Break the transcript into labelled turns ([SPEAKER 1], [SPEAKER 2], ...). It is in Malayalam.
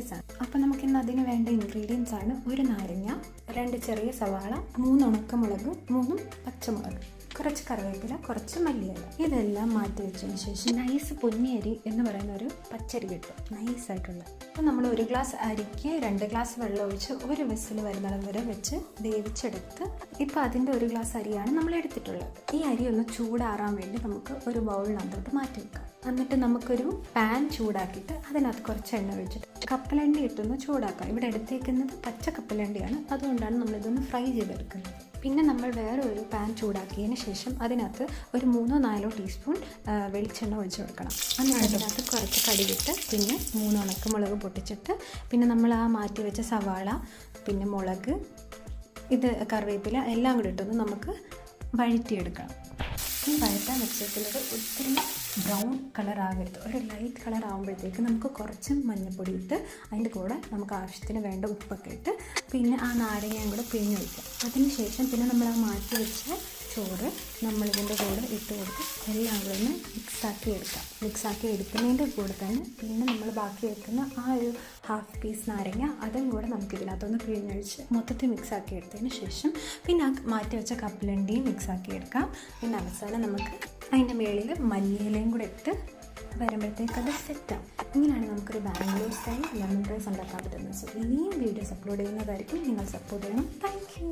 [SPEAKER 1] റൈസാണ്. അപ്പോൾ നമുക്കിന്ന് അതിന് വേണ്ട ഇൻഗ്രീഡിയൻസ് ആണ്: ഒരു നാരങ്ങ, 2 ചെറിയ സവാള, 3 ഉണക്കമുളക്, 3 പച്ചമുളക്, കുറച്ച് കറിവേപ്പില, കുറച്ച് മല്ലിയില. ഇതെല്ലാം മാറ്റി വെച്ചതിന് ശേഷം നൈസ് പൊന്നിയരി എന്ന് പറയുന്ന ഒരു പച്ചരി കിട്ടും, നൈസായിട്ടുള്ള. അപ്പോൾ നമ്മൾ 1 ഗ്ലാസ് അരിക്ക് 2 ഗ്ലാസ് വെള്ളം ഒഴിച്ച് 1 വിസിൽ വരുന്നിടം വരെ വെച്ച് വേവിച്ചെടുത്ത്, ഇപ്പോൾ അതിൻ്റെ 1 ഗ്ലാസ് അരിയാണ് നമ്മൾ എടുത്തിട്ടുള്ളത്. ഈ അരി ഒന്ന് ചൂടാറാൻ വേണ്ടി നമുക്ക് ഒരു ബൗളിനകത്തോട്ട് മാറ്റി വെക്കാം. എന്നിട്ട് നമുക്കൊരു പാൻ ചൂടാക്കിയിട്ട് അതിനകത്ത് കുറച്ച് എണ്ണ ഒഴിച്ചിട്ട് കപ്പലണ്ടി ഇട്ടൊന്ന് ചൂടാക്കാം. ഇവിടെ എടുത്തേക്കുന്നത് പച്ച കപ്പലണ്ടിയാണ്, അതുകൊണ്ടാണ് നമ്മളിതൊന്ന് ഫ്രൈ ചെയ്തെടുക്കുന്നത്. പിന്നെ നമ്മൾ വേറെ ഒരു പാൻ ചൂടാക്കിയതിന് ശേഷം അതിനകത്ത് ഒരു 3-4 ടീസ്പൂൺ വെളിച്ചെണ്ണ ഒഴിച്ച് കൊടുക്കണം. എന്നിട്ട് അതിനകത്ത് കുറച്ച് കടുകിട്ട് പിന്നെ 3 ഉണക്കമുളക് പൊട്ടിച്ചിട്ട് പിന്നെ നമ്മൾ ആ മാറ്റി വെച്ച സവാള, പിന്നെ മുളക്, ഇത് കറിവേപ്പില എല്ലാം കൂടി ഇട്ടൊന്ന് നമുക്ക് വഴറ്റിയെടുക്കണം. ഈ വഴറ്റാൻ വെച്ചിട്ടുള്ളത് ഒത്തിരി ബ്രൗൺ കളർ ആകരുത്, ഒരു ലൈറ്റ് കളർ ആകുമ്പോഴത്തേക്ക് നമുക്ക് കുറച്ച് മഞ്ഞൾപ്പൊടി ഇട്ട് അതിൻ്റെ കൂടെ നമുക്ക് ആവശ്യത്തിന് വേണ്ട ഉപ്പൊക്കെ ഇട്ട് പിന്നെ ആ നാരങ്ങയും കൂടെ പിഴിഞ്ഞ് വയ്ക്കാം. അതിന് ശേഷം പിന്നെ നമ്മൾ ആ മാറ്റി വെച്ച ചോറ് നമ്മളിതിൻ്റെ കൂടെ ഇട്ട് കൊടുത്ത് എല്ലാം കൂടെ ഒന്ന് മിക്സാക്കി എടുക്കുന്നതിൻ്റെ കൂടെ തന്നെ പിന്നെ നമ്മൾ ബാക്കി വെക്കുന്ന ആ ഒരു ഹാഫ് പീസ് നാരങ്ങ അതും കൂടെ നമുക്കിതിനകത്തൊന്ന് പിഴിഞ്ഞൊഴിച്ച് മൊത്തത്തിൽ മിക്സാക്കി എടുത്തതിന് ശേഷം പിന്നെ ആ മാറ്റി വെച്ച കപ്പലണ്ടിയും മിക്സാക്കി എടുക്കാം. പിന്നെ അവസാനം നമുക്ക് അതിൻ്റെ മുകളിൽ മല്ലിയിലയും കൂടെ ഇട്ട് വരുമ്പോഴത്തേക്ക് അത് സെറ്റാവും. ഇങ്ങനെയാണ് നമുക്കൊരു ബാംഗ്ലൂർ സ്റ്റൈൽ ലെമൺ റൈസ് ഉണ്ടാക്കാൻ പറ്റുന്നത്. സോ ഇനിയും വീഡിയോസ് അപ്ലോഡ് ചെയ്യുന്നതായിരിക്കും. നിങ്ങൾ സപ്പോർട്ട് ചെയ്യണം. Thank you.